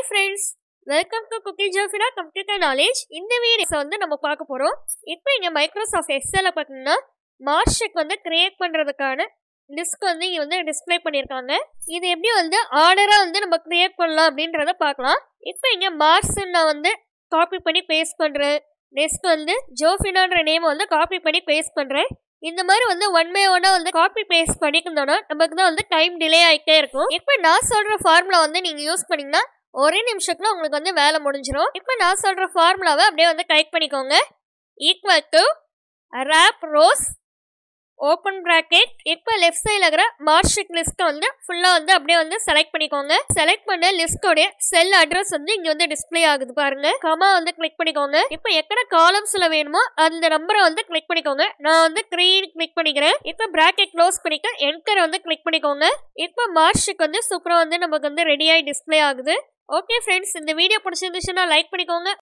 Hi friends, welcome to Cookie Jofina Computer Knowledge. இந்த videos நம்ம பார்க்க போறோம். இப்போ இங்க Microsoft Excel பார்த்தீங்கன்னா மார்க் ஷீட் கிரியேட் பண்றதுக்கான லிஸ்ட் இங்க டிஸ்ப்ளே பண்ணிருக்காங்க. இது எப்படி ஆர்டரா நம்ம கிரியேட் பண்ணலாம் அப்படின்றத பார்க்கலாம். இப்போ இங்க மார்க்ஸ் நான் காப்பி பண்ணி பேஸ்ட் பண்றேன். நெக்ஸ்ட் ஜோஃபினான்ற நேம் காப்பி பண்ணி பேஸ்ட் பண்றேன். இந்த மாதிரி ஒன் பை ஒன்னா காப்பி பேஸ்ட் பண்ணிக்கணும்னா நமக்கு தான் டைம் டிலே ஆகிட்டே இருக்கும். இப்போ நான் சொல்ற ஃபார்முலா நீங்க யூஸ் பண்ணீங்கன்னா ஒரே நிமிஷத்துல உங்களுக்கு வேலை முடிஞ்சிடும். இப்போ நான் சொல்ற ஃபார்முலாவை அப்படியே டைப் பண்ணிக்கோங்க. Equal to wrap rows open bracket. இப்போ லெஃப்ட் சைடில் இருக்கிற மார்க் ஷீட் லிஸ்ட்டை ஃபுல்லாக அப்படியே செலக்ட் பண்ணிக்கோங்க. செலக்ட் பண்ண லிஸ்டோடைய செல் அட்ரஸ் இங்கே டிஸ்பிளே ஆகுது பாருங்க. கமா கிளிக் பண்ணிக்கோங்க. இப்போ எத்தனை காலம்ஸ்ல வேணுமோ அந்த நம்பரை கிளிக் பண்ணிக்கோங்க. நான் 3 கிளிக் பண்ணிக்கிறேன். இப்போ பிராக்கெட் க்ளோஸ் பண்ணிக்க என்டர் கிளிக் பண்ணிக்கோங்க. இப்போ மார்க் ஷீட் சூப்பராக நமக்கு ரெடியாகி டிஸ்பிளே ஆகுது. ஓகே ஃப்ரெண்ட்ஸ், இந்த வீடியோ பிடிச்சிருந்துச்சுன்னா லைக் பண்ணிக்கோங்க.